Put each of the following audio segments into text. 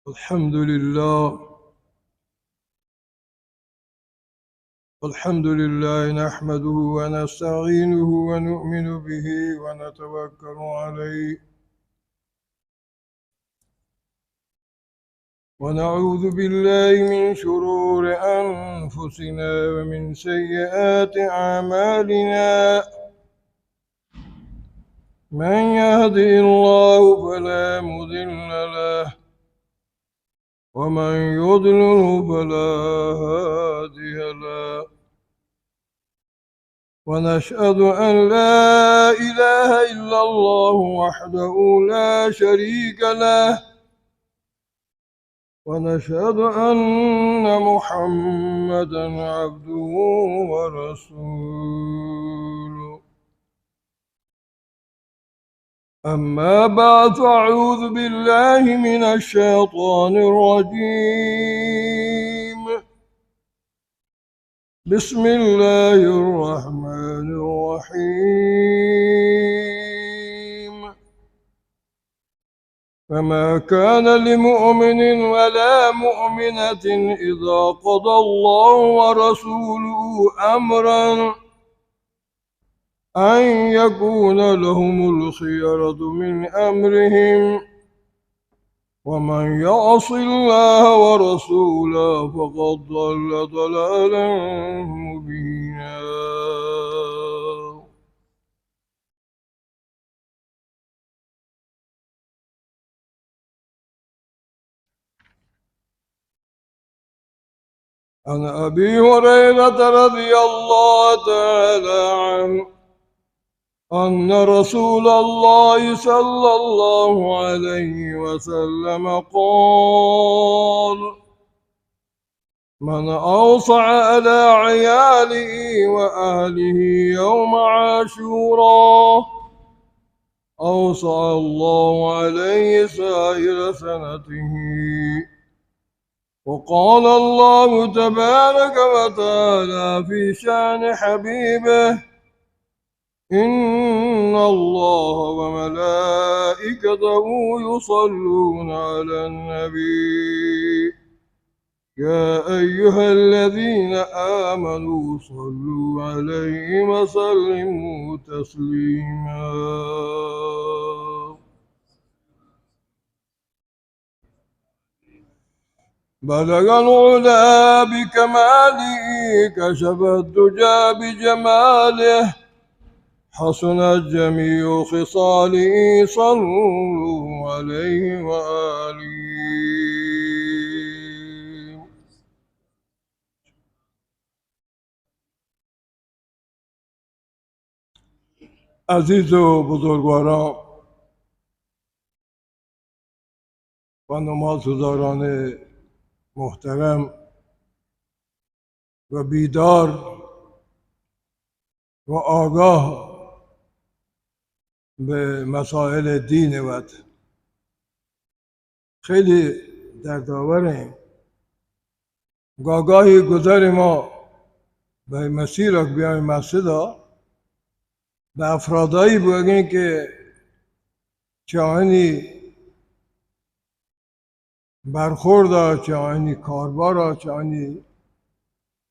الحمد لله. نحمده ونستعينه ونؤمن به ونتوكل عليه ونعوذ بالله من شرور أنفسنا ومن سيئات أعمالنا. من يهده الله فلا مضل له ومن يضلل فلا هادي له، ونشهد أن لا إله إلا الله وحده لا شريك له، ونشهد أن محمدا عبده ورسوله. أما بعد، فأعوذ بالله من الشيطان الرجيم. بسم الله الرحمن الرحيم. فما كان لمؤمن ولا مؤمنة إذا قضى الله ورسوله أمرا أن يكون لهم الخيرة من أمرهم، ومن يعص الله ورسوله فقد ضل ضلالا مبينا. عن أبي هريرة رضي الله تعالى عنه أن رسول الله صلى الله عليه وسلم قال: من أوصى على عياله وأهله يوم عاشوراء أوصى الله عليه سائر سنته. وقال الله تبارك وتعالى في شأن حبيبه: إن الله وملائكته يصلون على النبي يا أيها الذين آمنوا صلوا عليه وسلموا تسليما. بلغ العلا بكماله، كشف الدجى بجماله، حسنت جميع خصاله، صلوا عليه وآله. عزیز و بزرگواران و نمازگزاران محترم و بیدار و آگاه به مسائل دین وقت، خیلی دردآوره. گاهی گذر ما به مسیر که بیایم مسجد به افرادایی بگیم که چاهنی برخورد، چاهنی کاربار، چاهنی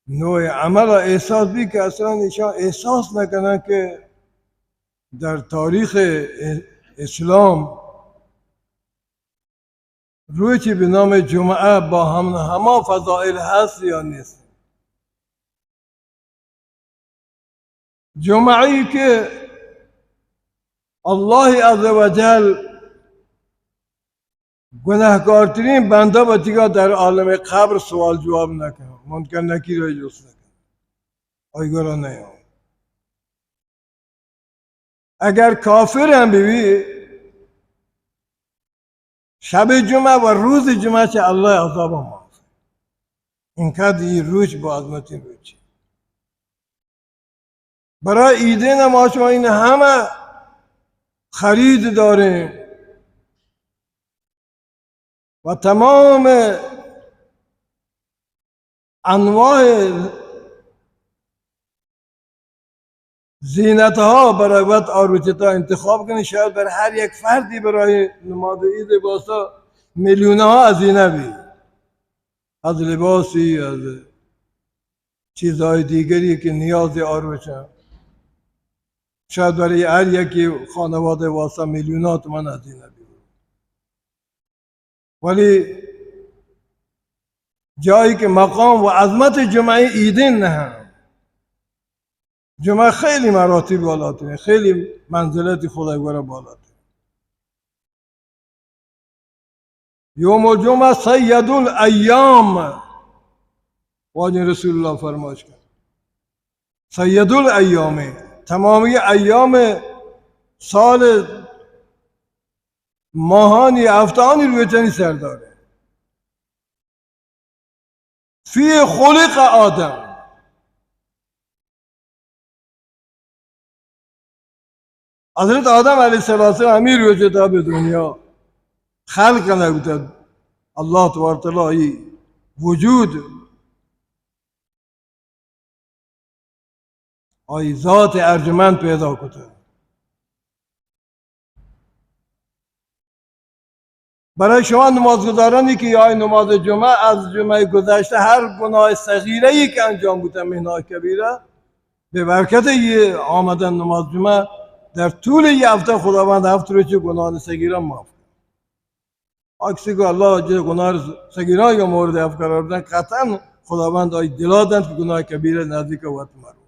نوع عمل احساس بی که اصلا ایشان احساس نکنن که در تاریخ اسلام روزی به نام جمعه با همه فضائل هست یا نیست. جمعه‌ای که الله عزوجل گناهکارترین بنده با دیگه در عالم قبر سوال جواب نکنه، ممکن نکی رو جست نکنه، آیگرا نیام. اگر کافر هم بیوی شب جمعه و روز جمعه چه الله عذاب ما اینقدر این روز با عظمت این روز. برای ایده ما شما این همه خرید داریم و تمام انواع زینت ها برای وقت آروچتا انتخاب کنی. شاید برای هر یک فردی برای نماز عید باسا میلیون ها هزینه بی، از لباسی، از چیزهای دیگری که نیاز آروشن. شاید برای هر یکی خانواده واسه میلیونات من هزینه بی، ولی جایی که مقام و عظمت جمعه ایدین نه، جمعه خیلی مراتب بالاتره، خیلی منزلت خدایگوار بالاتره. یوم الجمعه سید الایام، واجه رسول الله فرمایش کرد سید الایام، تمامی ایام سال، ماهانی، هفتهانی روی چنین سر داره. فی خلق آدم، حضرت آدم علیه السلام همین روی به دنیا خلق نبوده. الله تبارک تعالی وجود آی ذات ارجمند پیدا کرده. برای شما نمازگزارانی که یا نماز جمعه، از جمعه گذشته هر گناه صغیره ای که انجام بوده، منهای کبیره، به برکت یه آمدن نماز جمعه در طول یه هفته خداوند 7 روز گناه صغیره معاف کرد. عکسی که الله جه گناه صغیره یا مورد عفو قرار بدن، قطعا خداوند آی دلادن که گناه کبیره نزدیک وقت مرو.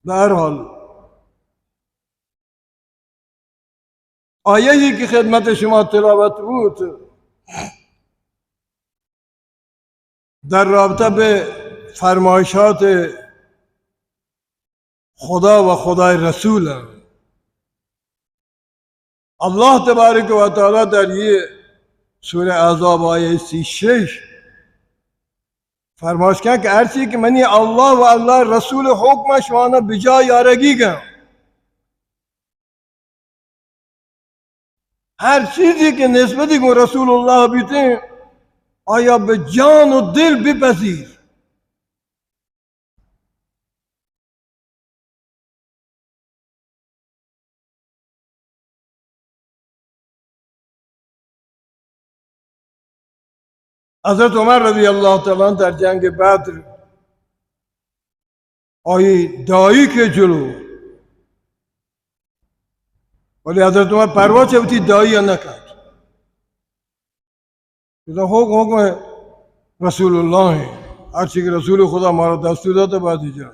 به هر حال آیه‌ای که خدمت شما تلاوت بود در رابطه به فرمایشات خدا و خدای رسول، الله تبارک و تعالی در یه سوره احزاب آیه 36 فرمایش کرد که هر چیزی که منی الله و الله رسول حکم شما بجا یارگی گم، هر چیزی که نسبتی که رسول الله بیته آیا به جان و دل بپذیر. حضرت عمر رضی الله تعالی عنه در جنگ بدر آیه دایی که جلو، ولی حضرت عمر پروا چه دایی نکرد. حکم رسول الله، هر چی که رسول خدا ما را دستور داده باید اجرا.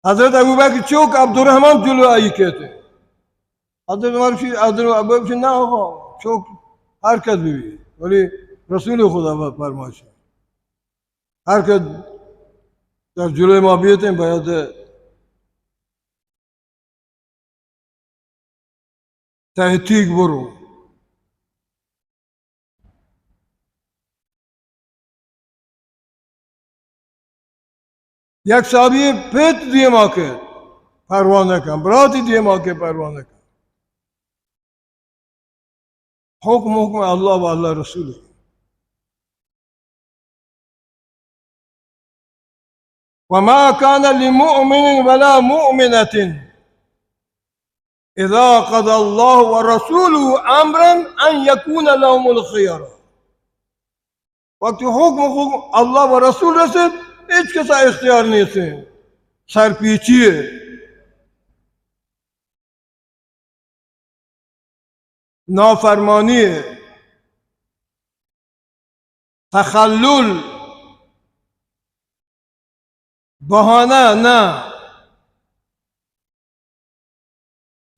حضرت ابوبکر چوک عبدالرحمن جلو آیی کہتے، حضرت عمر حضرت ابوبکر نه آقا چوک هر کس ببینید، ولی رسول خدا فرمایش هر کس در جلوی ما بیایید باید تحقیق برو. یک صحابی پیت دیما کرد، پروا نکن، براتی دیما کرد، پروا نکن. حکم الله و الله رسوله. وما كان لمؤمن ولا مؤمنة إذا قضى الله ورسوله أمرا أن يكون لهم الخيار. وقتی حکم الله و رسول رسید هیچ کس اختیار نیست، سرپیچیه، نافرمانیه، تخلل، بهانه نه.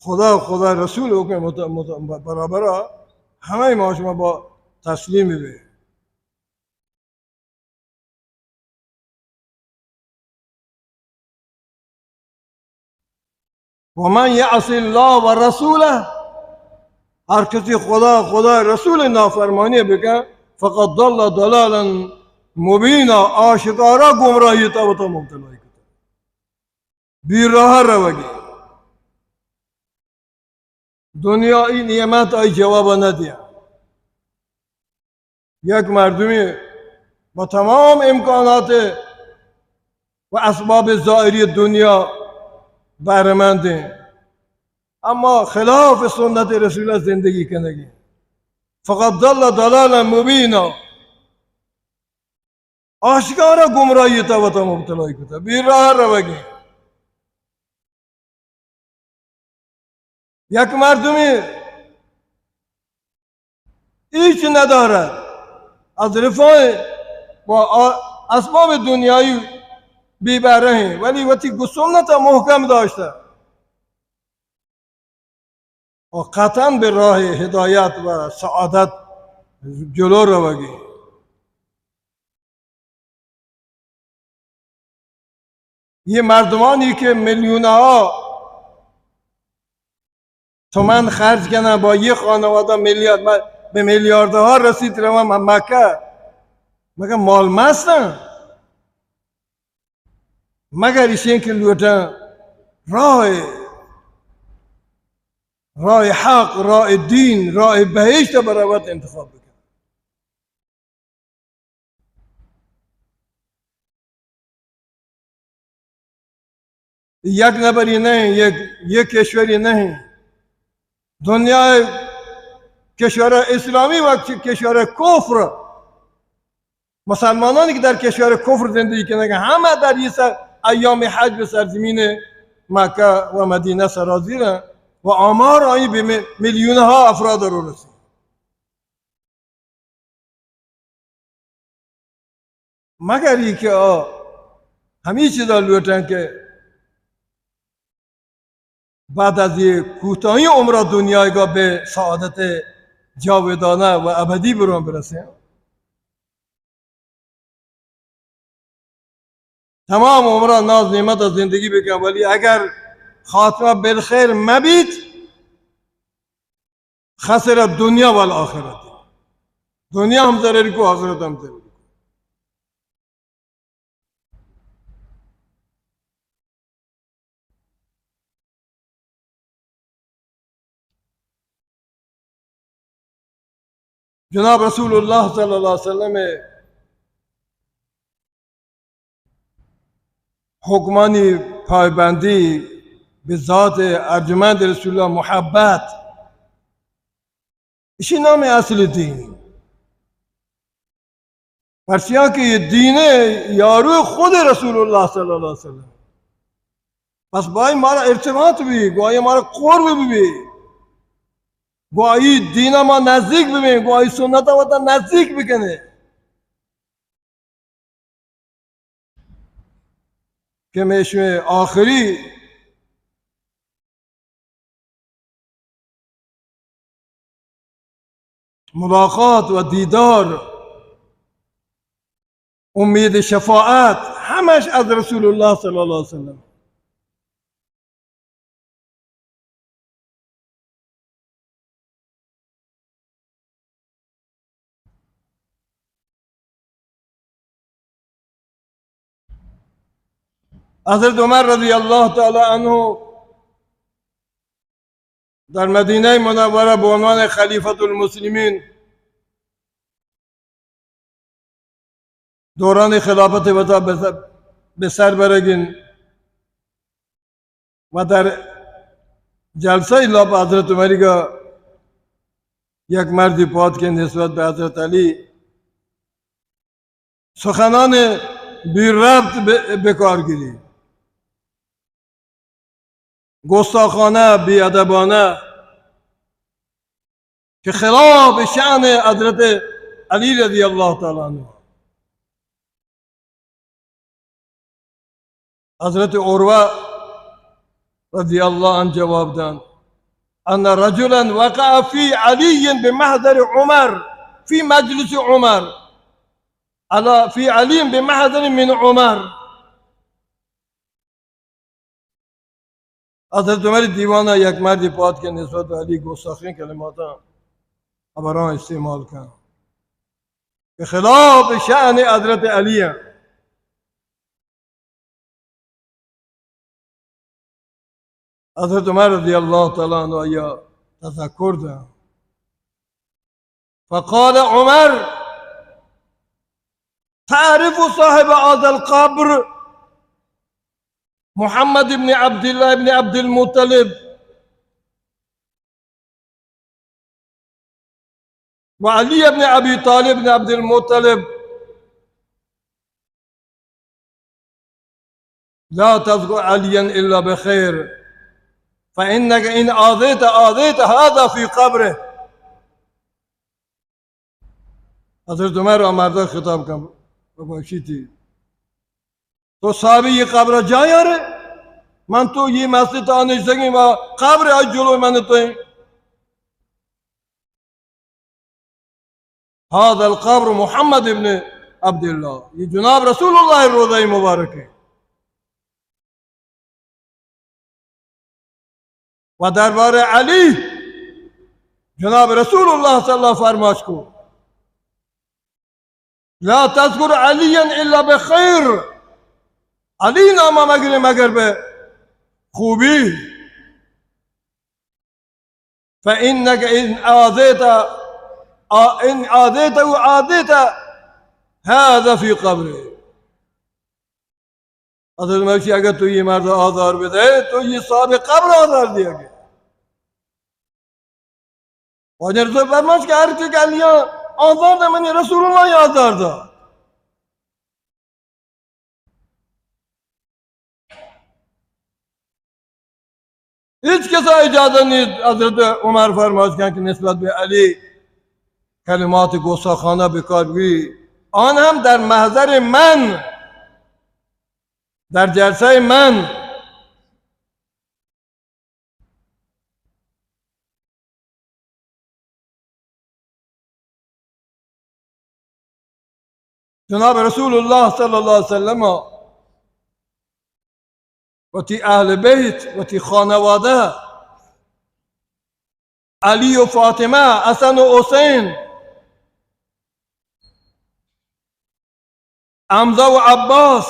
خدا رسول حکم برابر همه ما شما با تسلیم بید. ومن یعص الله و رسوله، هر کسی خدا رسول نافرمانی بکن فقط ضل ضلالا مبینا، آشکارا گمراهی تا مبتلا کرد، بیراه روگی. دنیا این نعمت ای جواب ندید. یک مردمی با تمام امکانات و اسباب ظاهری دنیا بهره‌منده، اما خلاف سنت رسول الله زندگی کنگی فقط ضل ضلالا مبینا آشکارا گمراهی تا و تا مبتلای کتا بی راه روگی یک مردمی هیچ ندارد از رفاه و اسباب دنیایی بیبره ہیں ولی وقتی سنت محکم داشته و قطعا به راه هدایت و سعادت جلو روگی یہ مردمانی که میلیونها تومن خرج کنن با یه خانواده میلیارد به میلیاردها رسید روان مکه مگر مال مستن مگر ایشین که لوٹن راه حق راه دین راه بهشت برابر انتخاب بکن یک نبری نہیں یک کشوری نہیں دنیا کشور اسلامی و کشور کفر مسلمانانی که در کشور کفر زندگی کنند همه در ایام حج به سرزمین مکه و مدینه سرازیرند و آمار آنی به میلیونها افراد رو رسید مگر ای که همین چیزا لوٹن که بعد از یک کوتاهی عمر دنیایگاه به سعادت جاودانه و ابدی برون برسیم تمام عمر ناز نعمت زندگی بکن ولی اگر خاتمه بالخیر مبید خسر دنیا و الاخرت دنیا هم ضرری کو آخرت هم ضرری کو جناب رسول الله صلی الله علیه وسلم حکمانی پایبندی به ذات ارجمند رسول الله محبت اسی نام اصل دین پرچیا که یہ دین یارو خود رسول الله صلی الله علیه وسلم پس باید مارا ارتباط بھی گویا مارا قرب بھی گویا دین ما نزدیک بھی گویا سنت ما نزدیک بکنه که میشه آخری ملاقات و دیدار امید شفاعت همش از رسول الله صلی الله علیه وسلم حضرت عمر رضی الله تعالی عنه در مدینه منوره به عنوان خلیفة المسلمین دوران خلافت وطا به سر برگین و در جلسه ایلاب حضرت عمری که یک مردی پاد که نسبت به حضرت علی سخنان بی ربط بکار گیری گستاخانه بیادبانه که خلاف شأن حضرت علی رضی الله تعالی عنه حضرت عروه رضی الله عنه جواب داد ان رجلا وقع في علي بمحضر عمر في مجلس عمر في علي بمحضر من عمر حضرت عمر دیوانه یک مردی پاد که نسبت به علی گستاخی کلماتا ابران استعمال کن به خلاف شأن حضرت علی حضرت عمر رضی الله تعالی عنه یا تذکر ده فقال عمر تعرف صاحب هذا القبر محمد بن عبد الله بن عبد المطلب وعلي بن أبي طالب بن عبد المطلب لا تذكر عليا إلا بخير فإنك إن آذيت هذا في قبره. حضرت عمر مرد خطاب کن باشیتی تو صاحب یہ قبر جا یاره من تو یہ مسجد آنے سکیں و قبر آج جلو من تو ہیں هذا القبر محمد ابن عبد الله یہ جناب رسول اللہ روضہ مبارک ہے و دربار علی جناب رسول اللہ صلی اللہ فرماش کو لا تذكر عليا الا بخير علی نامہ مگرے مگر بے خوبی فإنك إن آذيت هذا في قبره. حضرت موشی اگر تو یہ مرد آزار بدے تو یہ صاحب قبر آزار دیا گیا اور رسول فرماش کہ ہر چیز علیہ آزار دا منی رسول اللہ آزار دا هیچ کسا اجازه نیست حضرت عمر فرماش کہ نسبت به علی کلمات گستاخانه بکار بگیری آن هم در محضر من در جلسه من جناب رسول الله صلی الله علیه وسلم و تی اهل بیت و تی خانواده علی و فاطمه حسن و حسین حمزه و عباس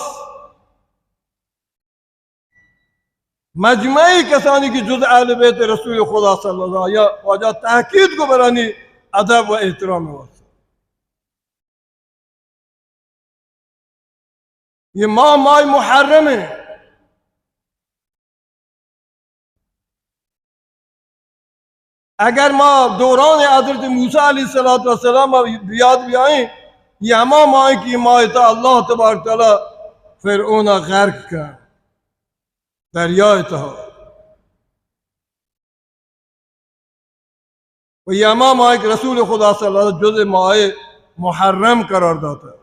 مجموعی کسانی که جز اهل بیت رسول خدا صلی الله علیه و آجا تحقیق کو برانی ادب و احترام واسه یہ ماہ محرم ہے اگر ما دوران حضرت موسیٰ علیہ السلام بیاد بیائیں یہ ہما ماہ کی ماہ تا اللہ تبارک تعالی فرعون غرق کر دریائے تا و یہ ہما ماہ کی رسول خدا صلی اللہ علیہ وسلم جز ماہ محرم قرار داتا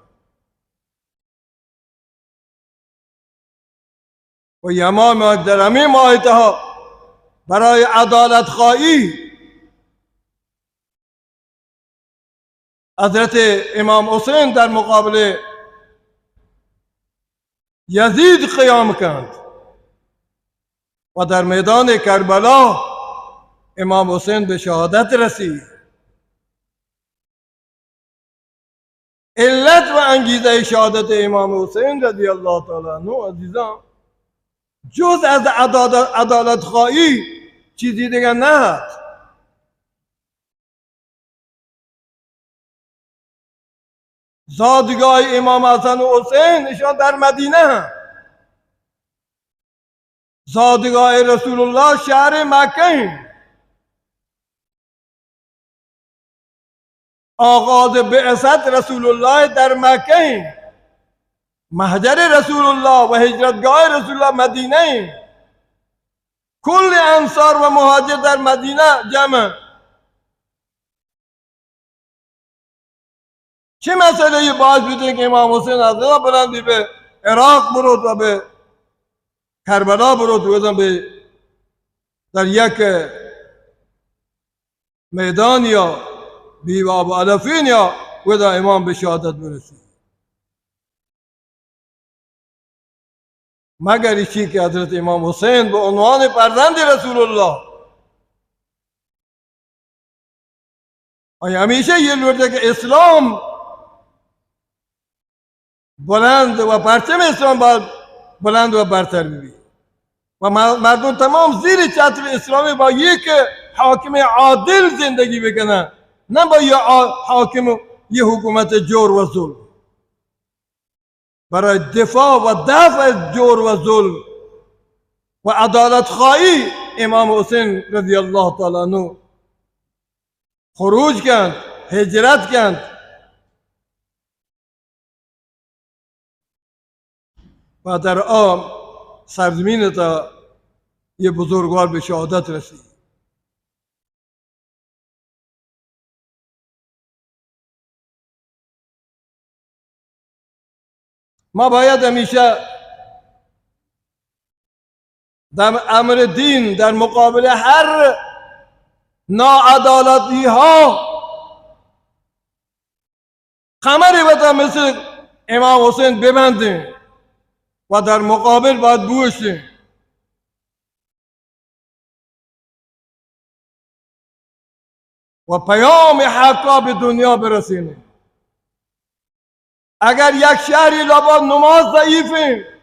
و یہ ہما ماہ در ہمیں ماہ تا برای عدالت خواہی حضرت امام حسین در مقابل یزید قیام کرد و در میدان کربلا امام حسین به شهادت رسید علت و انگیزه شهادت امام حسین رضی الله تعالی عنه عزیزان جز از عدالت خواهی چیزی دیگر نه زادگاه امام حسن و حسین ایشان در مدینه زادگاه رسول الله شهر مکه آغاز بعثت رسول الله در مکه محجر رسول الله و هجرتگاه رسول الله مدینه کل انصار و مهاجر در مدینه جمع چه مسئله باعث بوده که امام حسین از راه بلندی به عراق برود و به کربلا برود و به در یک میدان یا بیواب و علفین یا و دا امام به شهادت برسید مگر ایشی که حضرت امام حسین به عنوان فرزند رسول الله همیشه یه لورده که اسلام بلند و پرچم اسلام باید بلند و برتر ببین و مردم تمام زیر چتر اسلامی با یک حاکم عادل زندگی بکنن نه با یه حاکم یه حکومت جور و ظلم برای دفاع و دفع از جور و ظلم و عدالت خواهی امام حسین رضی الله تعالی عنه خروج کرد هجرت کند و در آن سرزمین تا یه بزرگوار به شهادت رسید. ما باید همیشه در امر دین در مقابل هر ناعدالتی ها کمری بتا مثل امام حسین ببندیم و در مقابل باید بوشیم. و پیام حقا به دنیا برسونیم. اگر یک شهری لابد نماز ضعیفه،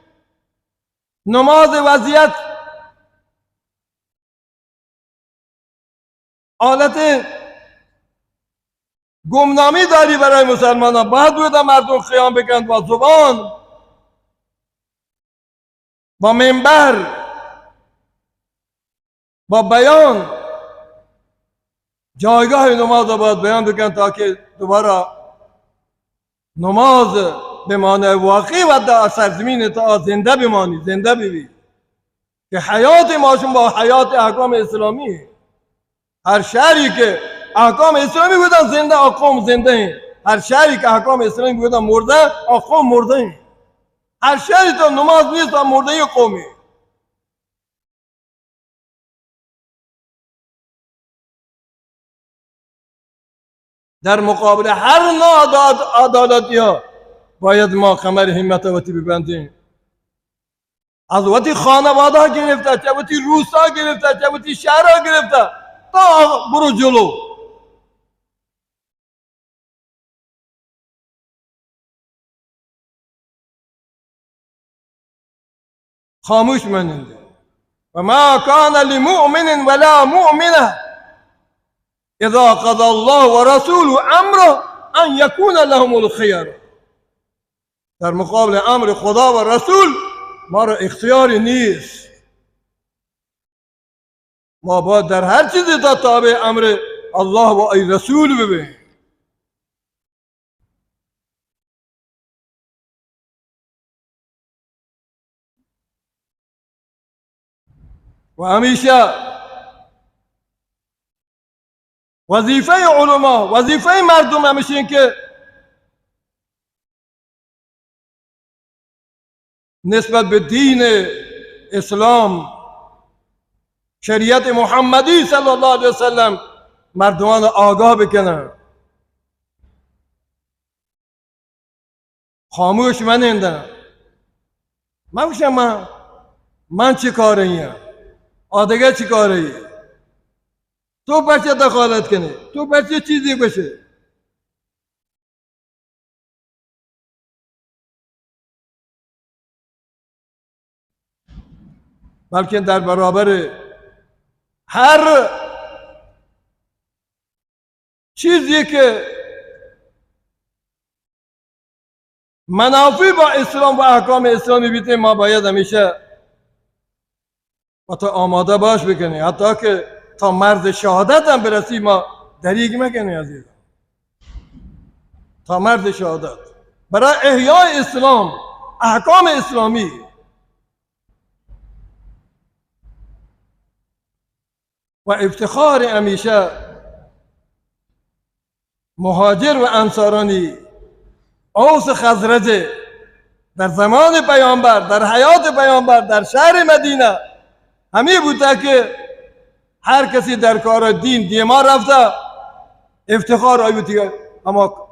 نماز وضعیت حالت گمنامی داری برای مسلمانان، باید بوده مردم قیام بکنند با زبان، با منبر، با بیان جایگاه نماز را باید بیان بکنند تا که دوباره نماز به معنی واقعی و در سرزمین تا زنده بمانی، زنده ببی که حیات ماشون با حیات احکام اسلامی. هر شهری که احکام اسلامی بودن زنده اقوام زنده ہیں، هر شهری که احکام اسلامی بودن مرده اقوام مرده ہیں. هر شهری تا نماز نیست و مرده قومی. در مقابل هر ناعدالتی ها باید ما کمر همت وقتی ببندیم. از وقتی خانواده ها گرفته، چه وقتی روستا گرفته، چه وقتی شهر ها گرفته، تا برو جلو. خاموش مننده. و ما کان لمؤمن ولا مؤمنه اذا قضى الله ورسوله امره ان یکون لهم الخيار. در مقابل امر خدا و رسول ما را اختیاری نیست. ما باید در هر چیزی تا تابع امر الله و ای رسول ببینیم. و همیشه وظیفه علما، وظیفه مردم همیشه این که نسبت به دین اسلام، شریعت محمدی صلی الله علیه وسلم مردمان آگاه بکنن. خاموش منندن. من چی کاریم؟ آدگه چی کاری؟ تو بچه دخالت کنی، تو بچه چیزی بشه. بلکه در برابر هر چیزی که منافی با اسلام و احکام اسلامی بیته ما باید همیشه و تا آماده باش بکنی. حتی که تا مرز شهادت هم برسی ما دریگ مکنی عزیز. تا مرز شهادت برای احیای اسلام، احکام اسلامی. و افتخار همیشه مهاجر و انصارانی اوس خزرج در زمان پیامبر، در حیات پیامبر، در شهر مدینه همی بوده که هر کسی در کار دین دیما رفته افتخار آیوتی اما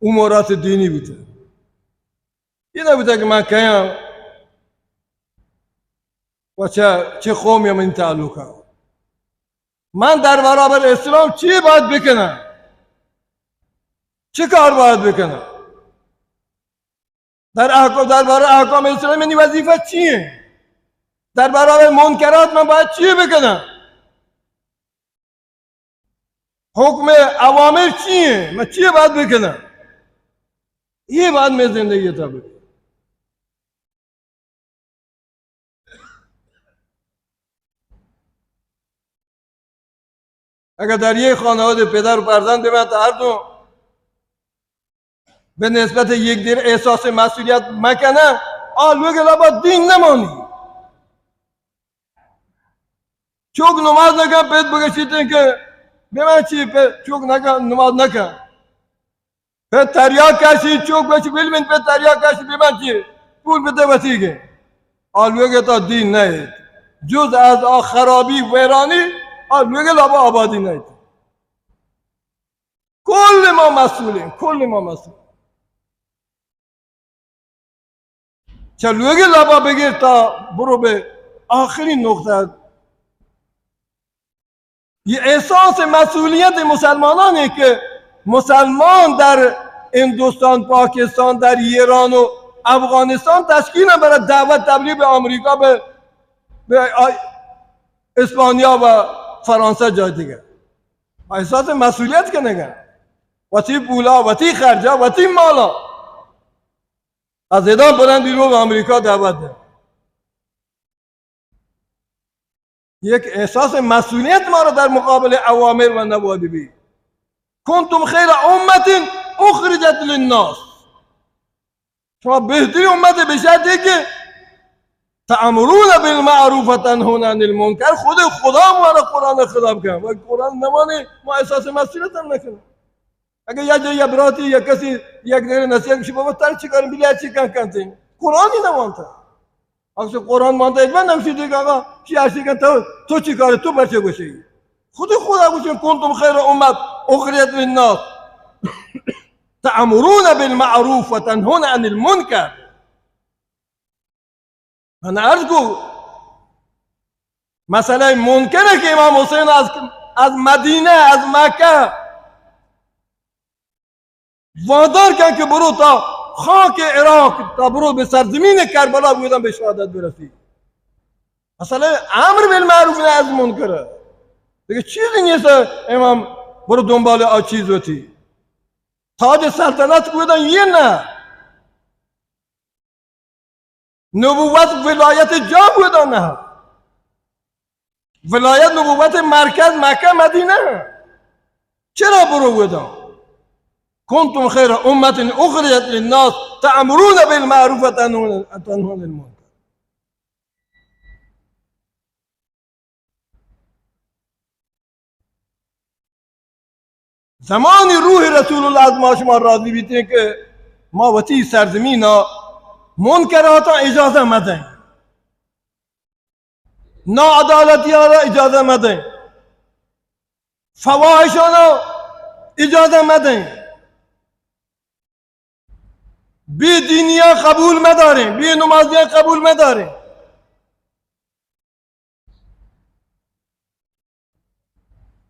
امورات دینی بوده. این نبوده که من کیم و چه قومی من تعلقه. من در برابر اسلام چی باید بکنم؟ چه کار باید بکنم؟ در برابر احکام اسلامی منی وظیفه چیه؟ در برابر منکرات من باید چی بکنم؟ حکم اوامر چیه؟ من چی باید بکنم؟ یہ بات میں زندگی تھا. اگر در یک خانواده پدر و فرزند من هر دو به نسبت یکدیگر احساس مسئولیت مکنه، آلوه لبا دین نمانی. چوک نماز نکن پیت بگشیدن که به من چی چوک نماز نکن. پیت تریاک کشی چوک بشی بلمین پیت تریاک کشی به من چی پول بده وسیگه. آلوه تا دین نهید. جز از خرابی ویرانی آلوه لبا آبادی نهید. کل ما مسئولیم، کل ما مسئولیم. چلوگی لبا بگیر تا برو به آخرین نقطه. یہ احساس مسئولیت مسلمانانی که مسلمان در هندوستان، پاکستان، در ایران و افغانستان تشکیل برای دعوت تبلیغ به آمریکا، به اسپانیا و فرانسه جای دیگه. احساس مسئولیت که نگه وطی پولا، وطی خرجا، وطی مالا از ادام برند رو به آمریکا دعوت ده. یک احساس مسئولیت ما را در مقابل اوامر و نواهی بی. کنتم خیر امت اخرجت للناس. شما بهتری امت بشد که تأمرون بالمعروف و تنهون عن المنکر. خود خدا ما را قرآن خطاب کرد و قرآن نمانه ما احساس مسئولیت هم نکنه. اگر یا جایی براتی یا کسی یک دیر نصیحت میشه بابا تر چی کاریم بلیت چی کنتیم قرآنی نمانته. اگر قرآن مانده ایجوان نمشی دیگه آقا چی هستی کن تو چی کاره تو برچه گوشی خود خدا گوشیم کنتم خیر امت اخرجت للناس تأمرون بالمعروف و تنهون عن المنکر. من عرض کو مسئله منکره که امام حسین از مدینه از مکه وادار کن که برو تا خاک عراق تا برو به سرزمین کربلا بودن به شهادت برسی. مسئله امر بالمعروف نه از منکره دیگه چیزی نیست امام برو دنبال آ چیز وتی تاج سلطنت بودن یه نه نبوت ولایت جا بودن نه ولایت نبوت مرکز مکه مدینه چرا برو بودن کنتم خیر امت اخرجت للناس تأمرون بالمعروف و تنهون عن المنکر. زمانی روح رسول الله از ما شما راضی بیته که ما وتی سرزمین منکرات اجازه مدهیم ناعدالتی را اجازه مدهیم فواحشان اجازه مدهیم بی دینیا قبول مداریم بی نمازیا قبول مداریم.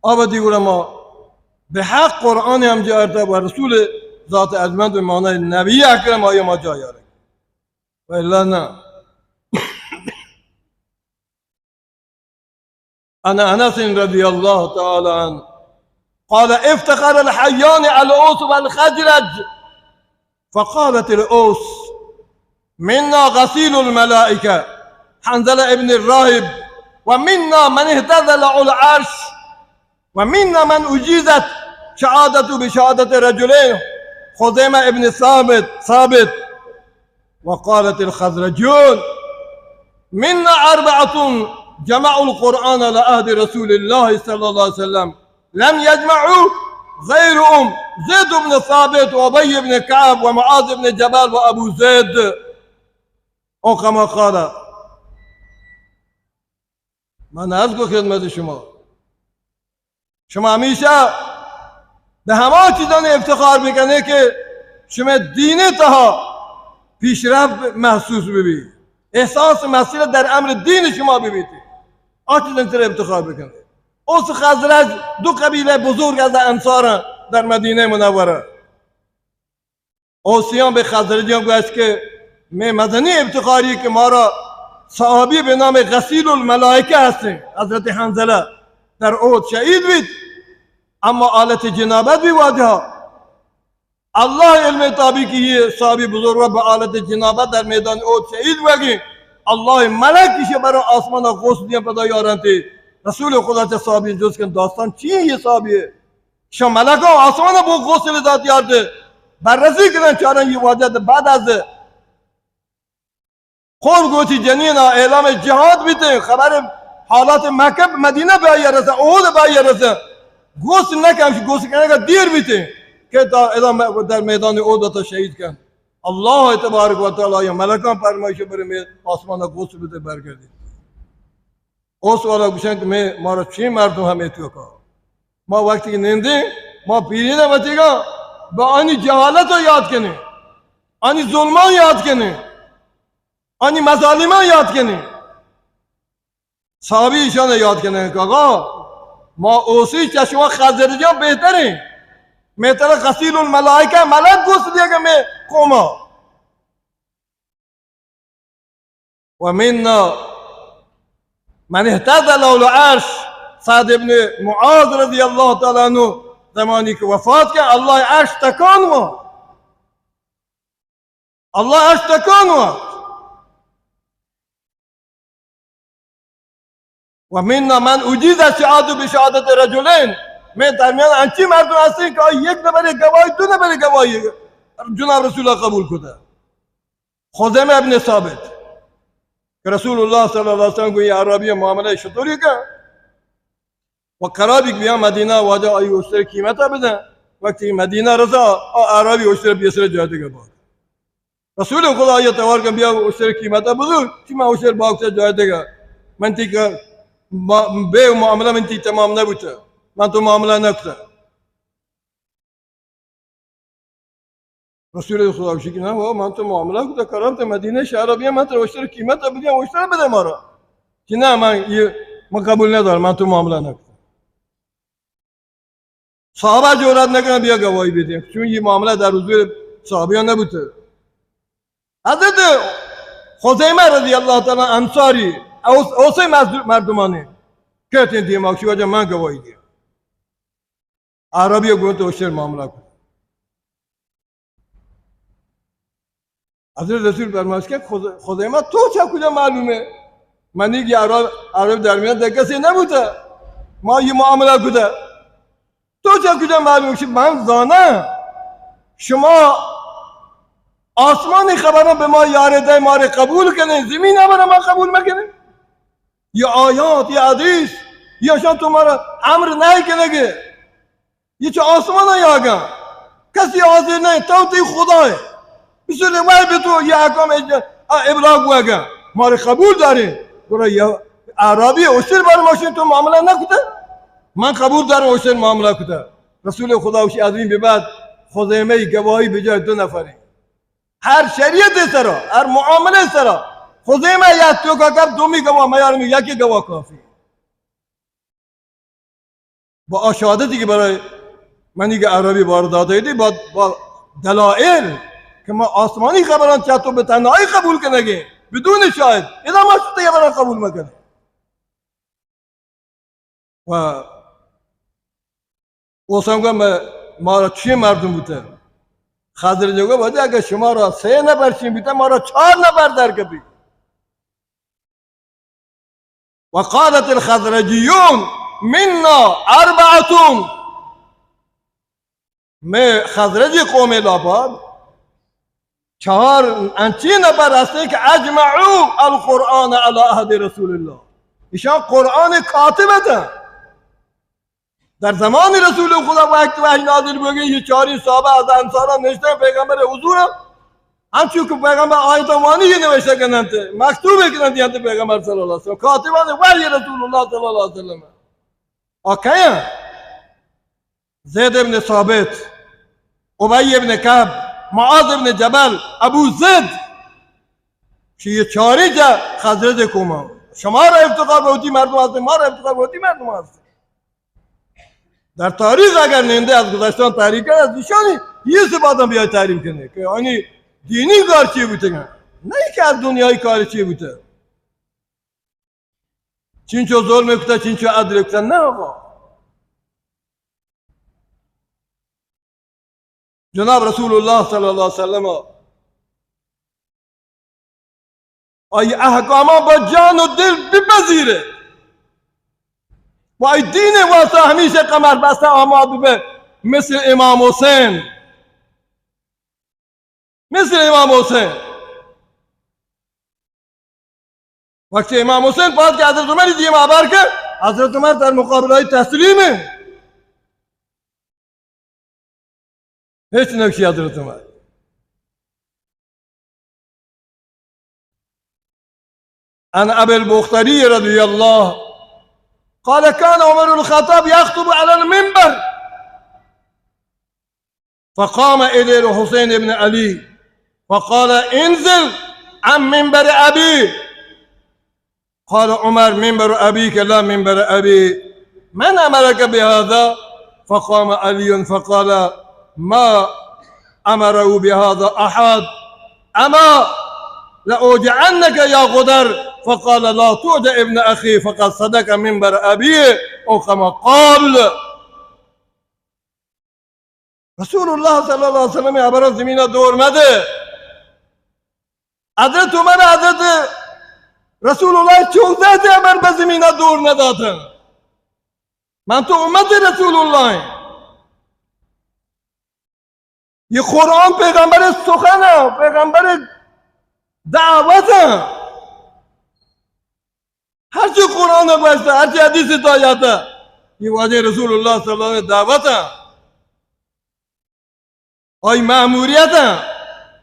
آبادی ما به حق قرآن هم جارده و رسول ذات عظمت و مانای نبی اکرم آیا ما جای آره و الا نه. انا انس رضی الله تعالی عنه قال افتخر الحيان على الأوس والخزرج فقالت الأوس منا غسيل الملائكة حنظلة ابن الراهب ومنا من اهتز له العرش ومنا من أجيزت شهادته بشهادة رجلين خزيمة ابن ثابت وقالت الخزرجون منا أربعة جمعوا القرآن على عهد رسول الله صلى الله عليه وسلم لم يجمعوا غير زيد بن ثابت وأبي بن كعب ومعاذ بن جبل وأبو زيد أو كما قال. من أذكر خدمت شما همیشه به همه چیزان افتخار میکنه که شما دین تها پیشرفت محسوس ببینید احساس مسئولیت در امر دین شما ببینید آن چیزان افتخار میکنه. اوس خزرج دو قبیله بزرگ از انصار در مدینه منوره. اوسیان به خزرجیان گوشت که می مدنی افتخاری که ما را صحابی به نام غسیل الملائکه هستیم حضرت حنظله در احد شهید بود اما آلت جنابت بھی واجه الله علم تابی کی یہ صحابی بزرگ و با آلت جنابت در میدان احد شهید ہوگی الله ملک کسی برای آسمان غسل دیا پدا یارن تھی رسول خدا چه صحابی جز کن داستان چیه یه صحابیه شما ملکا آسمان با غسل ذات یارده بررسی کنن چارن یه واجد بعد از خور گوتی جنین اعلام جهاد بیته خبر حالات مکه مدینه به آیه رسه اود به آیه رسه غسل نکنش غسل کنه که دیر بیته که در میدان اود تا شهید کن الله تبارک و تعالی یا ملکان فرمایش برای آسمان غسل بیته برگردید اوس والا گوشن که ما را چی مردم همه تو که ما وقتی که نندیم ما پیرینه بچگا با آنی جهالت رو یاد کنیم آنی ظلمان یاد کنیم آنی مظالمان یاد کنیم صحابی ایشان یاد کنیم که آقا ما اوسی چشما خزرجان بهترین میتر غسیل الملائکه ملک گوست دیگه که می قوما و من اهتز له العرش سعد ابن معاذ رضی الله تعالی عنہ زمانی که وفات کرد الله عرش تکان و الله عرش تکان و من اجیز شهادت بشهادت رجلین من درمیان انچی مردم هستین که یک نفر گواهی دو نفر گواهی جناب رسول الله قبول کرده خزیمه ابن ثابت که رسول الله صلی الله علیه و سلم کو یا عربی معامله چطوری که و قرابی که بیا مدینه واجه آیه اشتر قیمتا بدن وقتی مدینه رضا عربی اشتر بیسر جای دیگه باید رسول خدا آیه توار کن بیا اشتر قیمتا بزرگ چی من اشتر باکسر جای دیگه من تی که به معامله من تی تمام نبوده من تو معامله نکته رسول خدا بشی که نه من تو معامله کده قرار مدینه شهر بیا من تو اشتر قیمتا بدیم اشتر بده ما را که نه من قبول ندارم من تو معامله نکته صحابه جرأت نکنه بیا گواهی بدیم چون یه معامله در حضور صحابیان نبوده حضرت خزیمه رضی الله تعالی انصاری اوسه مردمانه کہتے ہیں ماکشی وجہ من گواہی دیا عربی گوه تو اشتر معاملہ کو حضرت رسول فرماش که خزیمه تو چه کجا معلومه من دیگه عرب درمیان در کسی نبوده ما یه معامله کده تو چه کجا معلومه که من زانه شما آسمانی خبرها به ما یارده ما رو قبول کنه زمین همه ما قبول مکنه یا آیات یا حدیث یا شان تمہارا امر نہیں کنه که یہ چه آسمان یاگا کسی حاضر نہیں تو تی خدا ہے اس لیے وای به تو یہ احکام ابلاغ ہوا گا ما رو قبول داریم گویا یا عربی اشتر بر ماشین تو معامله نکده من قبول دارم اشتر معامله کده رسول خدا وشی عظیم به بعد خزیمه گواهی به جای دو نفری هر شریعت سرا هر معامله سرا خزیمه یا تو کا کب دومی گواه میارم یکی گواه کافی با شهادتی که برای منی که عربی واردات ایدی با دلائل که ما آسمانی خبران چطور به تنهایی قبول کنگی بدون شاهد اینا ما شده یه برای قبول مکنه و اوسم ما را چی مردم بوده خضر جگه باید اگر شما را 3 نفر چین بیده ما را 4 نفر در کبی و قالت الخضرجیون منا 4 میں خضرجی قوم لاباد 4 انچی نفر هسته که اجمعو القرآن علی عهد رسول الله ایشان قرآن کاتبه در زمان رسول خدا وقت وحی نازل بگه یه 4 صحابه از انصارا نشته پیغمبر حضور همچون که پیغمبر آیت وانی نوشته کنند مکتوبه کنند یعنی پیغمبر صلی الله علیه وسلم کاتبان وحی رسول الله صلی الله علیه وسلم آکیا زید ابن ثابت ابی ابن کعب معاذ ابن جبل ابو زید که 4 جا خزرج کوما شما را افتخار بودی مردم هستیم ما را افتخار بودی مردم هستیم در تاریخ اگر ننده از گذشتان تحریک کرد از ایشانی یه سبادم بیای تعریف کنه که آنی دینی کار چیه بوده نه که از دنیای کار چیه بوده چینچو ظلم کتا چینچو عدل کتا نه آقا جناب رسول الله صلی الله علیه وسلم آیا احکاما با جان و دل بپذیره وای دین واسه همیشه قمر بسته آماد به مثل امام حسین، مثل امام حسین. وقتی امام حسین پاد که حضرت عمر دیم عبر کرد، حضرت عمر در مقابله تسلیمه، هیچ نکشی حضرت عمر. عن أبي البختري رضي الله قال كان عمر بن الخطاب يخطب على المنبر فقام إليه الحسين بن علي فقال انزل عن منبر أبي. قال عمر منبر أبيك لا منبر أبي، من أمرك بهذا؟ فقام علي فقال ما أمره بهذا أحد، أما لأوجعنك يا غدر. فقال لا تودع ابن أخي فقد صدق منبر أبيه أو كما قال. رسول الله صلی الله علیه وسلم عبر زمین دور مده. حضرت عمر حضرت رسول الله 14 عبر به زمین دور ندادن. من تو امت رسول الله، یہ قرآن پیغمبر سخنه، پیغمبر دعوته. هرچی قرآن بسته، هرچی حدیث دایاته، یہ واجه رسول الله صلی اللہ علیہ وسلم دعوته. آی مأموریته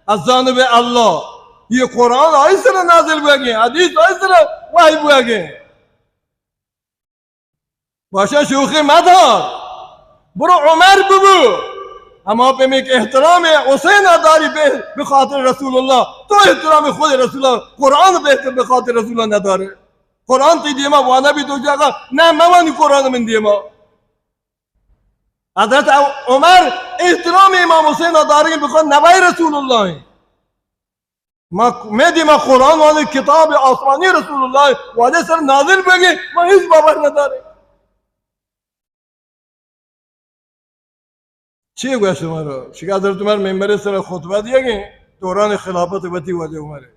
از جانب الله. یہ قرآن آئی سر نازل بگه، حدیث آئی سر وحی بگه. باشه شوخی مدار، برو عمر ببو. اما به میک احترام حسین داری به خاطر رسول الله، تو احترام خود رسول الله قرآن به خاطر رسول الله نداره. قرآن تی دیما وانا بھی تو جاگا نه ممانی قرآن من دیما. حضرت عمر احترام امام حسین داری بخواد نوای رسول الله. ما دیما قرآن وانا کتاب آسمانی رسول الله وانا سر نازل بگی ما هیچ باور نداره. چی گویا شما رو؟ شکر حضرت عمر منبر سر خطبه دیگه دوران خلافت وتی واجه عمره.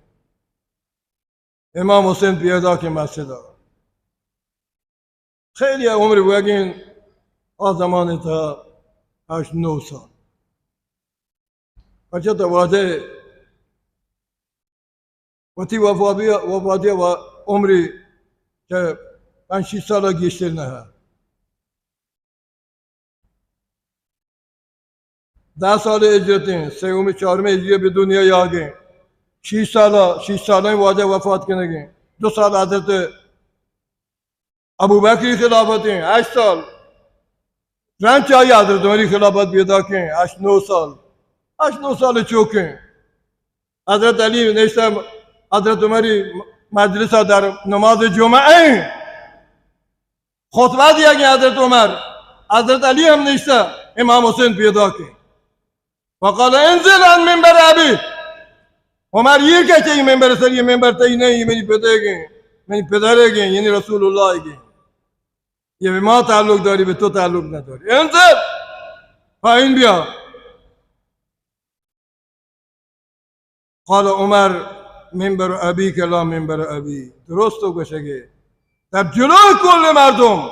امام حسین پیادا که مسجد خیلی عمر بگین آ زمان تا 8-9 سال. بچه تا واجه وتی وفادی و عمری که 5-6 سال گیشتر نه. 10 سال هجرتین، 3-4 هجری به دنیا آگه. 6 سال واجه وفات کنگی. 2 سال حضرت ابوبکر خلافت، 8 سال. رنج چاہیے حضرت عمری خلافت پیدا کیں، 8-9 سال. 8-9 سال چوکیں. حضرت علی نشتا حضرت عمری مجلس در نماز جمعه خطبه دیا گیا حضرت عمر. حضرت علی هم نشتا امام حسین پیدا کیں. فقال انزل عن منبر ابی. عمر یہ کہتے ہیں منبر سر یہ منبر تھی نہیں، میری پدرے گئے یعنی رسول اللہ گئے. یہ به ما تعلق داری، به تو تعلق نداری. انزل پایین بیا. قال عمر منبر ابی که لا منبر ابی. درست تو گوشگه در جلوی کل مردم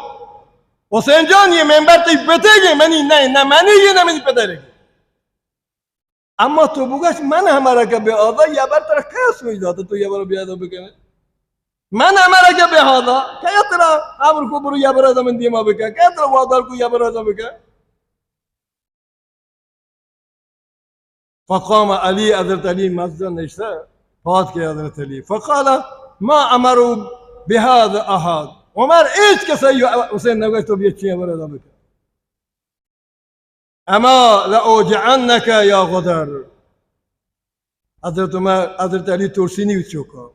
حسین جان یہ منبر تی بتگی منی نه منی یہ نه منی پدرگی. اما تو بگوش من همه که به آدha یه بر ترا قیاس میداده تو یه بر بیاده بکنه. من همه که به آدha که یه ترا امر کو برو یه بر آدم دیما بکن، که یه ترا وادار کو یه بر آدم بکن. فقام علی، حضرت علی مسجد نشته فات که حضرت علی. فقال ما امروا بهذا احد. عمر هیچ کسی حسین نگوش تو بیا چی یه بر آدم بکن. اما لأوجعنك یا غدر. حضرت عمر حضرت علی ترسینی چوکا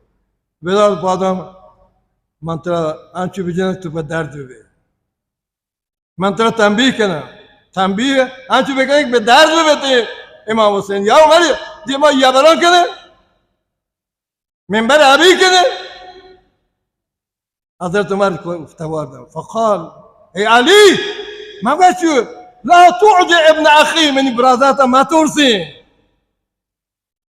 بدار پادم من ترا انچو بجنه تو به درد ببه. من ترا تنبیه کنم، تنبیه انچو بکنه به درد ببه امام حسین. یا عمر دیما یبران کنه منبر ابی کنه. حضرت عمر افتوار دم فقال ای علی ما بچو لا تعد ابن اخی منی برادرت ما ترسی.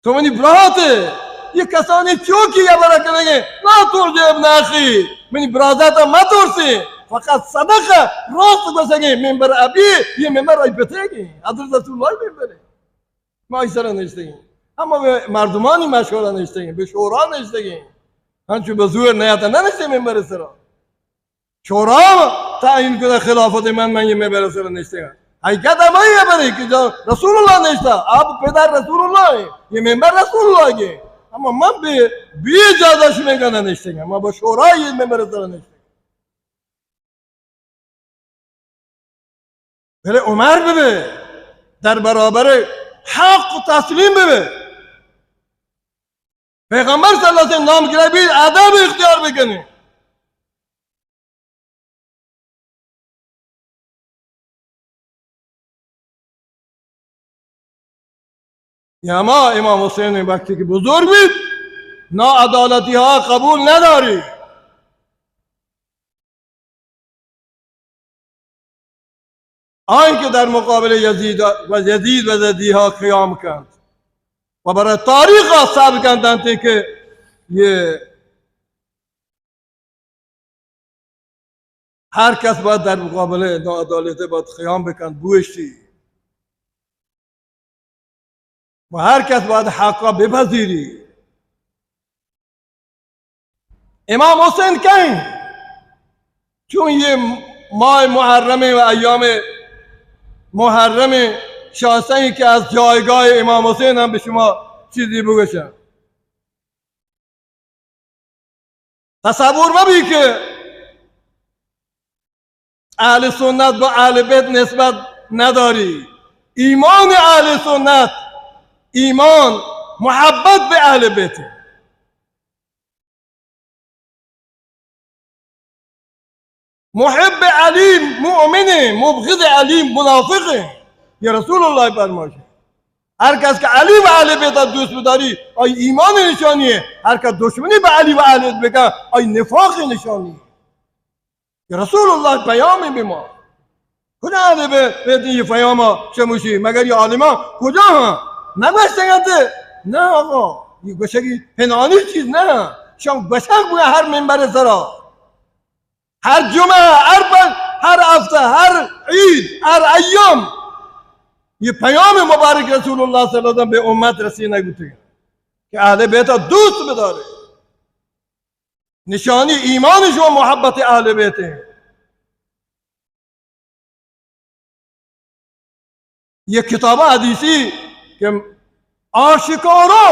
تو منی براته یہ کسانی چوکی یا برا کریں گے لا تعد ابن اخی منی برادرت ما ترسی. فقط صدق راست بسگی منبر ابی یه منبر ای بتگی حضرت رسول الله منبره ما ایسر نشتگیم اما به مردمانی مشغول نشتگیم به شورا نشتگیم هنچون به زور نیت ننشتیم منبر سرا شورا تعیین کنه خلافت من یه منبر سرا نشتگیم حقیقت همایی بره که رسول الله نشته اب پدر رسول الله یه منبر رسول الله گه اما من به بی اجازهش میگن نشتگیم ما با شورای یه منبر سرا نشتگیم ولی عمر ببه در برابر حق تسلیم ببه پیغمبر صلی اللہ علیہ وسلم نام گیره بید ادب اختیار بکنی یا ما امام حسین وقتی که بزرگ بید ناعدالتی ها قبول نداری آن که در مقابل یزید و زدی ها قیام کند و برای تاریخ ها ثابت کردند که یہ هر کس باید در مقابل ناعدالتی باید قیام بکند بوشتی و هر کس باید حقا بپذیری امام حسین کہیں چون یہ ماه محرم و ایام محرم شایسته که از جایگاه امام حسین هم به شما چیزی بگوشم تصور مبی که اهل سنت با اهل بیت نسبت نداری ایمان اهل سنت ایمان محبت به اهل بیت محب علی مؤمن مبغض علی منافق یا رسول الله فرماشه هر کس که علی و اهل بیت دوست بداری آی ایمان نشانیه هر کس دشمنی به علی و اهل بیت بگه آی نفاق نشانیه یا رسول الله پیامی به ما کجا اهل بیت این پیام شموشی مگر یا عالمان کجا ها نگوشتگنده نه آقا یہ گوشگی پنهانی چیز نه شما گوشگ بگه هر منبر سرا هر جمعه هر هفته هر عید هر ایام یہ پیام مبارک رسول اللہ صلی اللہ علیہ وسلم به امت رسینے گوتے کہ اہل بیت دوست بداره نشانی ایمانش و محبت اهل بیت ہے یہ کتاب حدیثی کہ آشکارا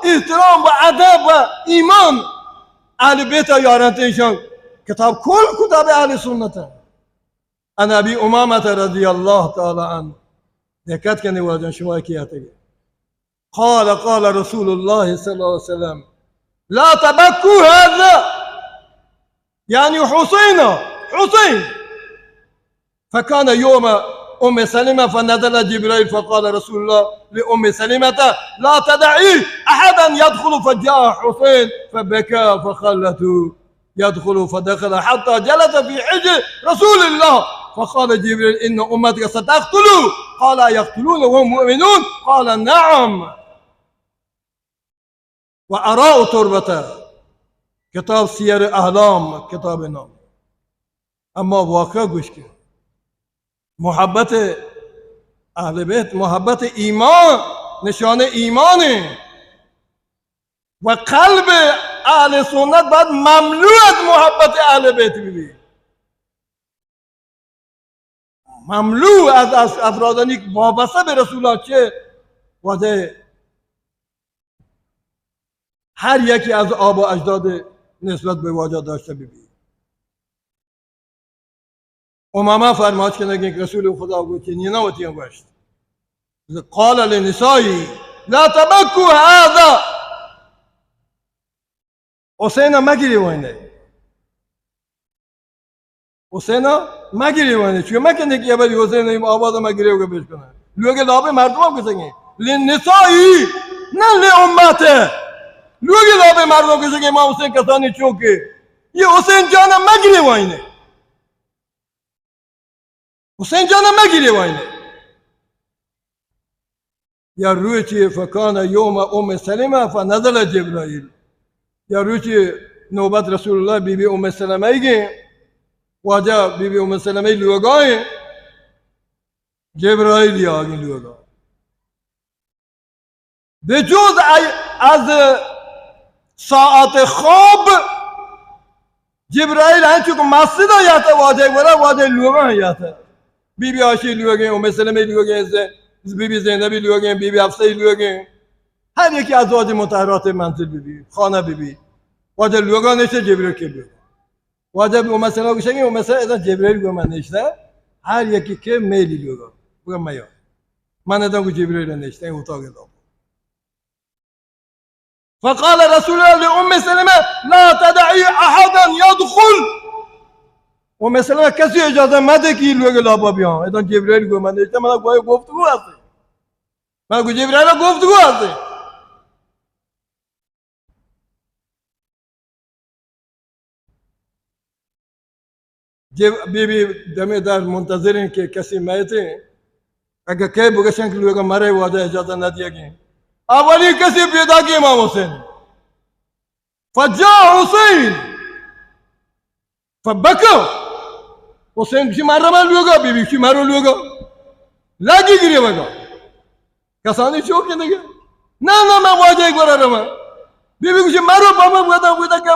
احترام و ادب و ایمان اهل بیت یارنتشان کتاب کل کتاب اهل سنت ہے ان ابی امامت رضی اللہ تعالی عنہ دقت کنید واجن شما کی آتے ہیں قال رسول الله صلى الله عليه وسلم لا تبكوا هذا يعني حسين فكان يوم أم سلمة فنزل جبريل فقال رسول الله لأم سلمة لا تدعي أحدا يدخل فجاء حسين فبكى فخلته يدخل فدخل حتى جلس في حجر رسول الله فقال جبريل إن أمتك ستقتلوا قال يقتلون وهم مؤمنون قال نعم وأراء تربته کتاب سیر احلام کتاب نام اما واقع گوش کن محبت اهل بیت محبت ایمان نشانه ایمانه و قلب اهل سنت باید مملو از محبت اهل بیت ببین مملو از افرادانی که وابسته به رسول الله چه واضح هر یکی از آب و اجداد نسبت به واجد داشته ببین امامه فرمایش کنه که رسول خدا گفت که نینا و تیم گوشت قال لنسایی لا تبکو هذا حسین مگیری واینه حسین مگیری واینه چون مکنه که ابدی حسین این آواز مگیری و گبش کنه لوگ لابه مردم هم کسنگی لنسایی نه لامته لوگ لابه مردم کسنگی ما حسین کسانی چوکه یہ حسین جانا مگیری واینه حسین جانا مگیری واینه یا روی چی فکان یوم ام سلمه فنزل جبرائیل یا روی چی نوبت رسول الله بی بی ام سلمه گی واجه بی بی ام سلمه لوگاه جبرائیل آگین لوگاه به جز از ساعت خواب جبرائیل هنچو که مسجد آیاته واجه برا واجه لوگاه آیاته بی بی آشی لوگاه ام سلمه لوگاه بی بی زینبی لوگاه بی بی حفصه لوگاه هر یکی از ازواج مطهرات منزل بی خانه بی واجه لوگاه نشه جبرائیل که لوگاه واجه ام سلمه گوشه که ام سلمه ازا جبرائیل گو من نشته هر یکی که میلی لوگاه بگم میا من ادام کو جبرائیل نشته این اتاق ادام فقال رسول الله لأم سلمة لا تدعي أحدا يدخل ام سلمة کسی اجازه مده که این لوگ لابا بیان ادام جبرائیل گو من نشته من گویا گفتگو هسته من گو جبرائیل گفتگو هسته بی بی دم در منتظرین که کسی میته اگر که بگشن که لوگ مره واجه اجازه ندیه گی اولی کسی پیدا کی امام حسین فجاء حسین فبكى حسین کسی مر من لوگا بی بی کسی مرو لوگا لگی گیری بگا کسانی چوک دیگه نه من واجه گوره رو من بی بی کسی مرو با من بودا که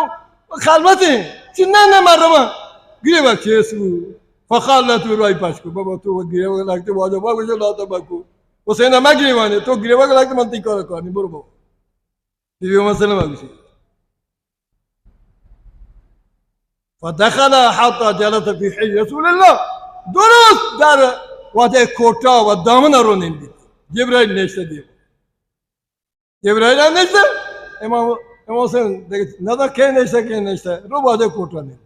خلوتی چی نه مر من گیری بگ چه اسمو فخالت رای پاش کو بابا تو گیری بگ لگتی واجه با گوشه لاتا بکو حسین ما گیری مانه تو گیری بگ لگتی من تی کار کنی برو بابا بی بی مسئله مگوشی فدخل حتى جلس في حي رسول الله درست در وقت کوتا و دامن رو نمیدید جبرائیل نشته دید جبرائیل هم نشته امام حسین نظر که نشته رو وقت کوتا نمید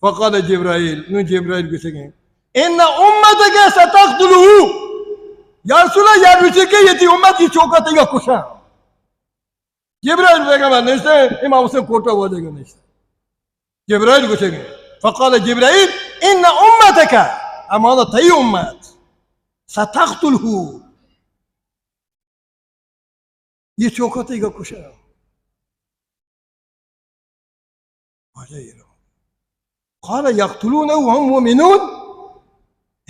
فقال جبرائیل نون جبرائیل گوشه گیم ان امتك ستقتله یا رسول الله یا روچه که یتی امتی چوکت یا کشن جبرائیل بگم نشته امام حسین کوتا وقت نشته جبرائيل قلت فقال جبرائيل إن أمتك أمانة تي أمت ستقتله يشوكتي كشا قال يقتلونه وهم مؤمنون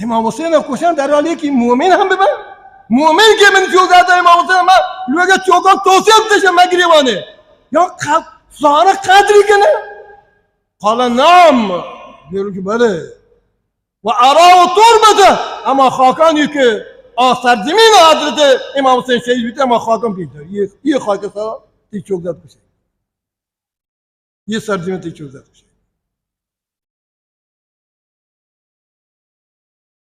امام حسين كشان در حالی که مؤمن هم ببن مؤمن که من شوکت امام حسين ما لوگه چوکت توصیب تشه مگریوانه یا ظاهر قدری کنه قال نعم دیرو که بله و اراه تربته اما خاکانی که سرزمین حضرت امام حسین شهید بیده اما خاکان پیدا یه خاک سا تی چوک زد کشه یه سرزمین تی چوک زد کشه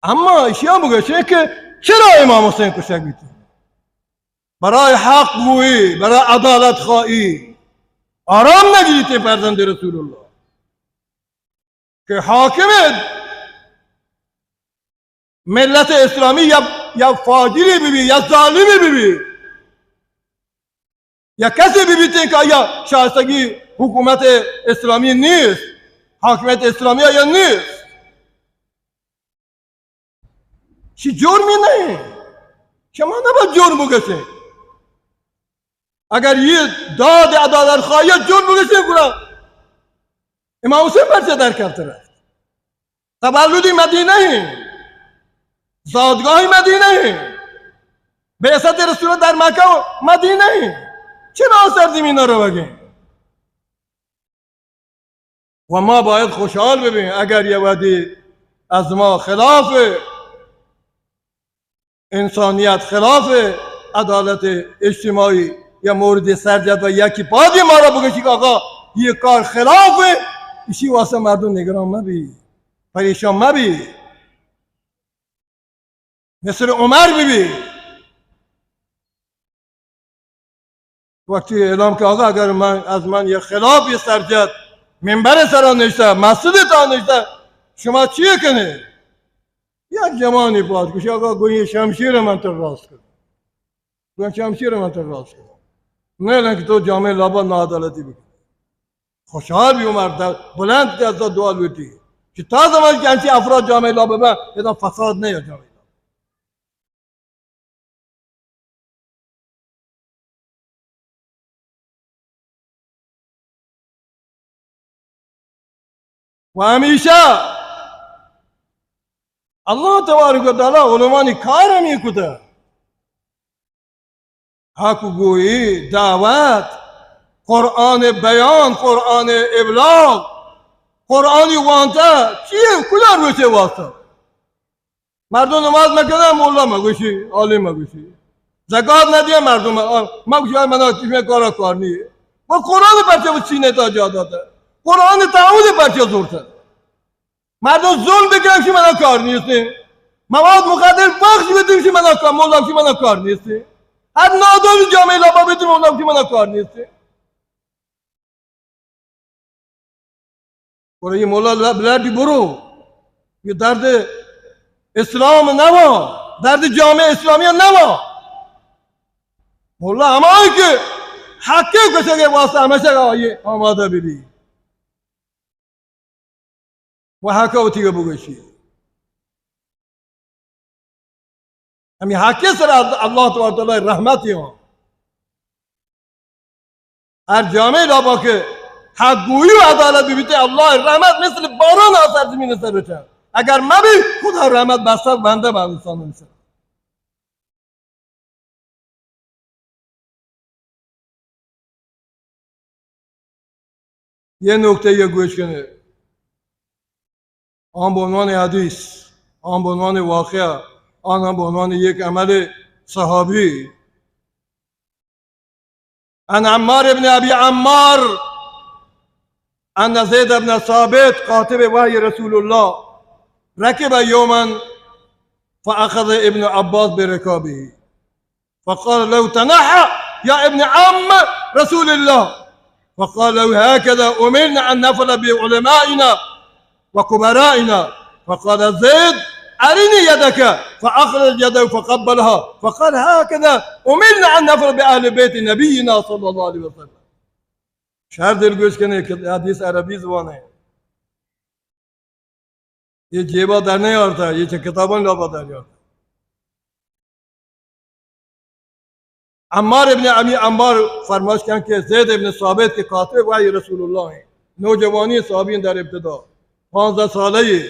اما اشیاء بگشه که چرا امام حسین کشک بیده برای حق گویی برای عدالت خواهی آرام نگیریده فرزند رسول الله که حاکم ملت اسلامی یا فاجری ببی یا ظالمی ببی یا کسی ببیته که آیا شایستگی حکومت اسلامی نیست حاکمیت اسلامی آیا نیست چی جرمی نه شما نباید جرم بگشه اگر یه داد عدالت خواهی جرم بگشه کنه امام حسین پرچه در کرده رفت تولدی مدینه زادگاه مدینه بعثت رسول در مکه و مدینه چرا سرزمین رو بگیم و ما باید خوشحال ببینیم اگر یه وقتی از ما خلاف انسانیت خلاف عدالت اجتماعی یا مورد سرجت و یکی پادی ما را بگشی که آقا یه کار خلافه ایشی واسه مردم نگران مبی پریشان مبی مثل عمر ببی وقتی اعلام که آقا اگر از من یه خلاف یه سرجت منبر سرا نشته مسجد تا نشته شما چیه کنه یک جوانی باید کشی آقا گویی شمشیر من تر راست کن گویی شمشیر من تر راست کن نه لنکه تو جامعه لابا ناعدالتی بکن خوشحال بی عمر بلند از دعا لوٹی که تا زمان که انچی افراد جامعه لابا با اینا فساد نه جامعه و همیشه الله تبارک و تعالی علمانی کار میکده، حق گویی، دعوت، قرآن بیان، قرآن ابلاغ، قرآنی وانتا چیه؟ کجا روشه واسطه؟ مردم نماز میکنن مولا مگوشی، عالم مگوشی، زکات ندیه مردم مگوشی من چیزی کار نیه. و قرآن پرچه و سینه تا جا داده، قرآن تعهد پرچه زورته. مردم ظلم بکنن که من کار نیستی، مواد مخدر بخش بدیم که من کار، مولا که من کار نیستی، هر نادان جامعه لابا بدیم مولا که من کار نیستی. برای مولا بلدی برو، یه درد اسلام نوا، درد جامعه اسلامی نوا. مولا همایی که حقی کسی که واسه همشه آیه آماده ببی و حقاوتی که بگوشی. همی حقی سر الله تعالی رحمتی هم هر جامعه لابا که حقگویی و عدالت ببیته الله رحمت مثل باران آسر زمین سر بچن. اگر مبی خدا رحمت بستر بنده به انسان میشه. یه نکته یه گوش کنه، آن به عنوان حدیث، آن به عنوان واقعه، آن به عنوان یک عمل صحابی. عن عمار بن ابي عمار ان زيد بن ثابت كاتب وحي رسول الله ركب يوما فاخذ ابن عباس بركابه فقال له تنحى يا ابن عم رسول الله، فقال له هكذا امرنا ان نفعل بعلمائنا وكبرائنا. فقال زيد أرني يدك، فأخرج يده فقبلها فقال هكذا أمرنا أن نفعل بأهل بيت نبينا صلى الله عليه وسلم. شهر دل گوش کنه که حدیث عربی زبانه، یہ جیبا در نہیں آتا، یہ کتابان لابا در آتا. عمار ابن ابی عمار فرمایش کردند که زید ابن ثابت که کاتب وحی رسول الله ہیں، نوجوانی صحابین در ابتدا 15 ساله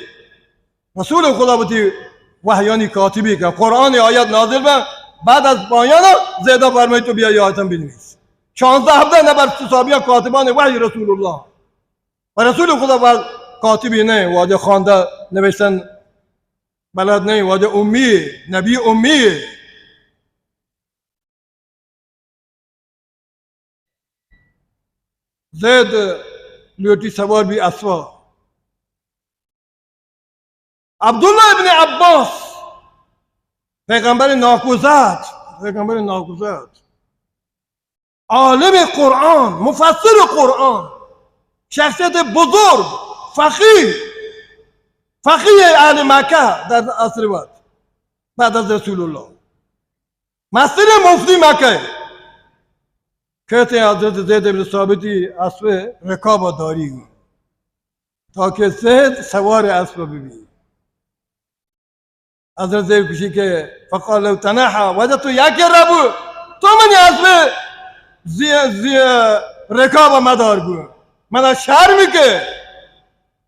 رسول خدا بودی وحیانی کاتبی که قرآن آیات نازل به بعد از پایان زیدا فرمایید تو بیا آیاتم بنویس. 16 هفته نبر صحابیان کاتبان وحی رسول الله و رسول خدا بعد کاتبی نه، واجه خوانده نوشتن بلد نه، واجه امی، نبی امی. زید لوٹی سوار بھی اسوا. عبدالله ابن عباس پیغمبر ناکوزاد، عالم قرآن، مفسر قرآن، شخصیت بزرگ، فقیه اهل مکه در عصر بعد از رسول الله، مسئول مفتی مکه. कहते हैं हजरत ज़ैद इब्न साबिती अस्व रकाबा दारी ताकि ज़ैद सवार अस्व भी हजरत ज़ैद खुशी के फ़क़ाल लव तनहा वजह तो या क्या रब तो मैंने अस्व रकाबा मदार गु मना शर्म के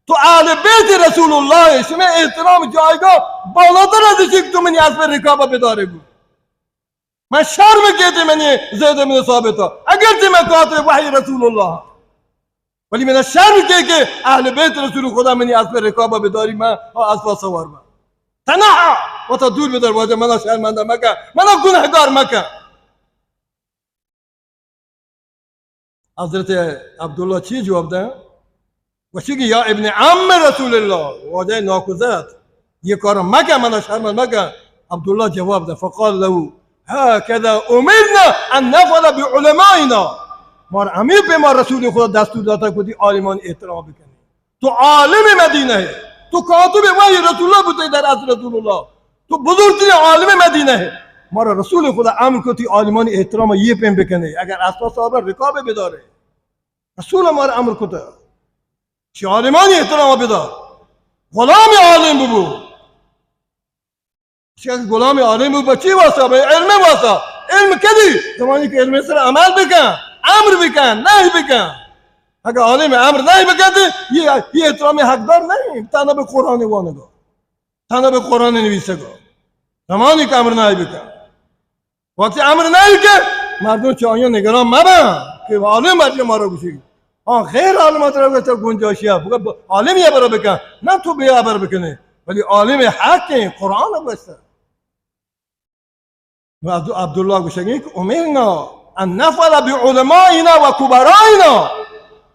तो आले बेत रसूलुल्लाह इसमें एहतराम जाएगा बालातर अधिक तो मैंने अस्व रकाबा बेदारे गु. मैं शर्म कहते मैंने ज़ैद इब्न साबित अगर थे मैं कहते वही रसूल अल्लाह, वली मैंने शर्म कह के अहले बैत रसूल खुदा मैंने आस पर रिकाबा बेदारी में और आसपास सवार में तनहा वो तो दूर में दरवाजा मना शर्मिंदा मका मना गुनहगार मका. हजरत अब्दुल्ला ची जवाब दें वशी कि या इब्न अम्म रसूल अल्लाह वजह नाकुज़ात ये कर मका मना शर्मिंदा मका. अब्दुल्ला जवाब दें फ़क़ाल लहू هكذا أمرنا أن نفعل بعلمائنا. مار امیر به ما رسول خدا دستور داده که عالمان احترام بکنی. تو عالم مدینه ہے، تو کاتب وحی رسول الله بودی در عصر رسول الله، تو بزرگترین عالم مدینه ہے. ما رسول خدا امر که عالمان احترام یه پیم بکنی اگر اساس صاحب رکاب بداره. رسول ما امر کرده که عالمان احترام بدار، غلام عالم ببو. شخص غلام عالم بود بچی واسه به علم علم کدی زمانی که علم سر عمل بکن، امر بکن، نهی بکن. اگر عالم امر نہیں بکرده یہ احترام حقدار نہیں تنها به قرآن وانگاه تنها به قرآن نویسگاه زمانی که امر نہیں بکن وقتی امر نہیں بکن مردم چه نگران مبن که عالم برچه ما را گوشی غیر عالمات را گوشت گنجاشی ها عالم یه برا بکن نه تو بیا برا بکنه ولی عالم حق قرآن را گوشت عبدالله گوشتگی که امرنا ان نفعل بعلمائنا و کبرائنا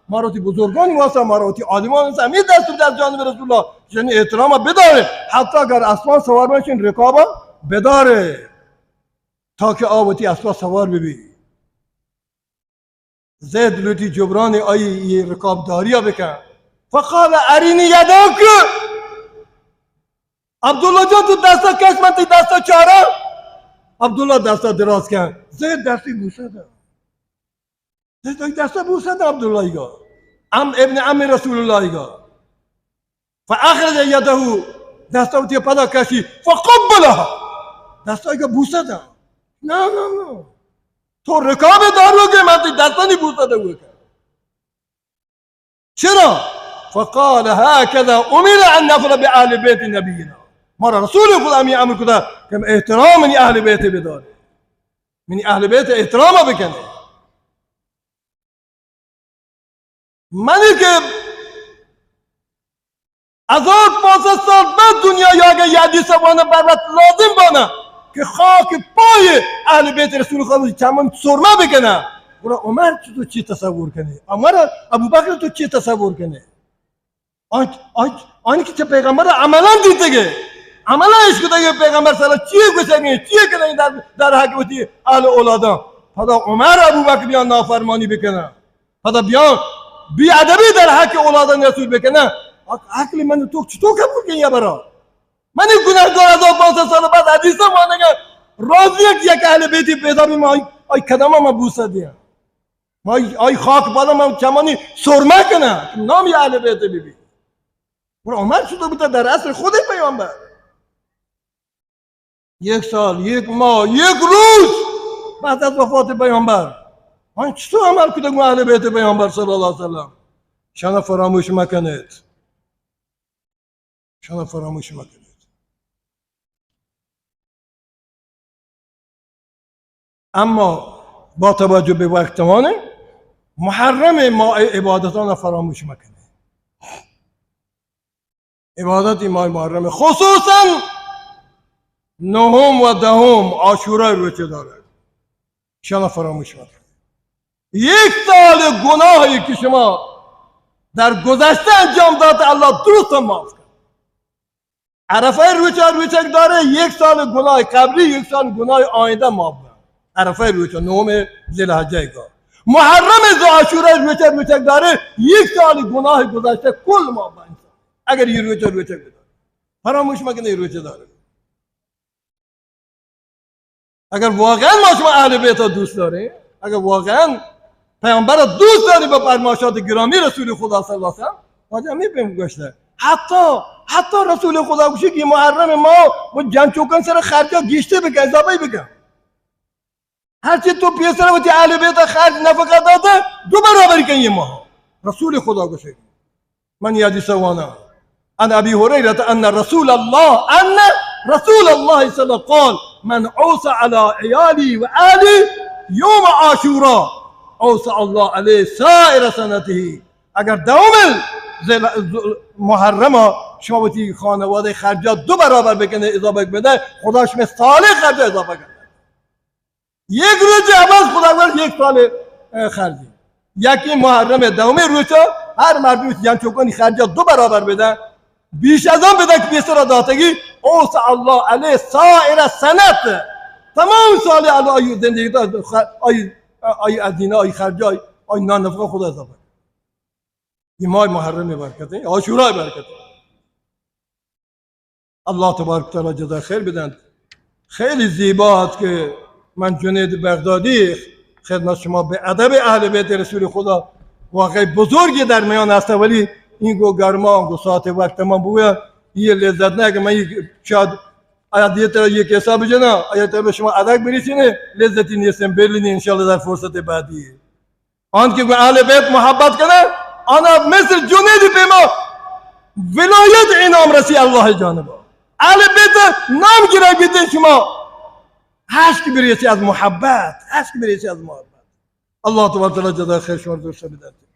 ماراتی بزرگانی واسه ماراتی عالمان واسه همین دستور در جانب رسول الله یعنی احترام بداره حتی اگر اسبان سوار بشین رکابا بداره تا که آوتی اسبان سوار ببی زید لوتی جبران آی رکاب داری بکن فقال ارینی یدک عبدالله جان تو دستا کش من تی دستا چاره عبدالله دستا دراز کن زید دستی بوسه ده زید دستا بوسه ده عبدالله ایگا ابن عم رسول الله ایگا فاخرج یده دستا بوتی پدا کشی فقبلها دستا ایگا بوسه ده نه تو رکاب دارو که من تی دستا نی بوسه ده بکن چرا؟ فقال هكذا امر ان نفعل باهل بیت نبینا ما رسول خدا می امر کده که احترام من اهل بیت بداره من اهل بیت احترام بکنه منی که 1500 سال بعد دنیا یا یه حدیث بانه برات لازم بانه که خاک پای اهل بیت رسول خدا چمن سرما بکنه برای عمر تو چی تصور کنی عمر ابوبکر تو چی تصور کنی آنی که پیغمبر عملا دیده عملا عشق دیگه پیغمبر صلی الله چیه گوشنگی چیه کنی در حکمتی اهل اولادان پدا عمر ابوبکر بیان نافرمانی بکنه پدا بیان بیادبی در حق اولادان رسول بکنه عقل من تو چطور قبول کنی یا برا من این گناهگار 1500 سال بعد حدیث ما نگه راضیه که یک اهل بیتی پیدا بیم آی کدام ما بوسه دیم آی خاک بالا ما چمانی سرمه کنه نام یه اهل بیت ببین برای عمر شده بوده در اصل خود پیامبر یک سال یک ماه یک روز بعد از وفات پیامبر من چطور عمل کنه اهل بیت پیامبر صلی الله علیه وسلم شما فراموش مکنید شما فراموش مکنید اما با توجه به وقتمانه محرم ما عبادتان فراموش مکنه عبادت ما محرم خصوصا نهم و دهم عاشورا روچه داره شما فراموش مکنه یک سال گناهی که شما در گذشته انجام داده الله درست معاف کنه عرفه روچه داره یک سال گناه قبلی یک سال گناه آینده معاف کنه عرفه روچه نهم ذوالحجه محرم عاشورا روچه داره یک سال گناه گذشته کل معاف کنه اگر یه روچه بداره فراموش مکنه روچه داره اگر واقعا ما شما اهل بیت دوست داریم اگر واقعا پیامبر دوست داریم با فرمایشات گرامی رسول خدا صلی الله علیه و آدم میپیم گشته حتی رسول خدا گوشه که محرم ما و جمع چوکن سر خرجا گیشته بکن اضافه بکن هرچی تو پیسر و تی اهل بیت خرج نفقه داده دو برابری کن یه ماه رسول خدا گوشه من یادی سوانا عن ابي هريره ان رسول الله صلى الله عليه وسلم قال من عوص على عيالي واهلي يوم عاشوراء عوص الله عليه سائر سنته اگر دوم محرم شما بودی خانواده خرجات دو برابر بکنه اضافه بده خداش مثل سال خرج اضافه کنه یک روز عوض خدا یک سال خرجی یکی محرم دوم روز هر مردمی جمع چوکانی خرجات دو برابر بده بیش از آن بده که بیشتر داتگی اوس الله علیه سایر سنت تمام سال الله آی زندگی داد آی ادینه آی خرجای آی نان نفقه خدا اضافه این ماه محرم برکته عاشورا برکته الله تبارک تعالی جزای خیر بدن خیلی زیباست که من جنید بغدادی خدمت شما به ادب اهل بیت رسول خدا واقعی بزرگی در میان هست ولی این گو گرما گو ساعت وقت من بویا یه لذت نه که من شاید آیت یک حساب جنا آیت به شما ادک بریسینه لذتی نیستم برلین انشالله در فرصت بعدی آن که اهل بیت محبت کنه آنا مثل جنید پیما ولایت انعام رسی الله جانبه. اهل بیت نام گیره بیده شما عشق بریسی از محبت، عشق بریسی از محبت. الله تبارک و تعالی جزای خیر شما رو دوست بدهد.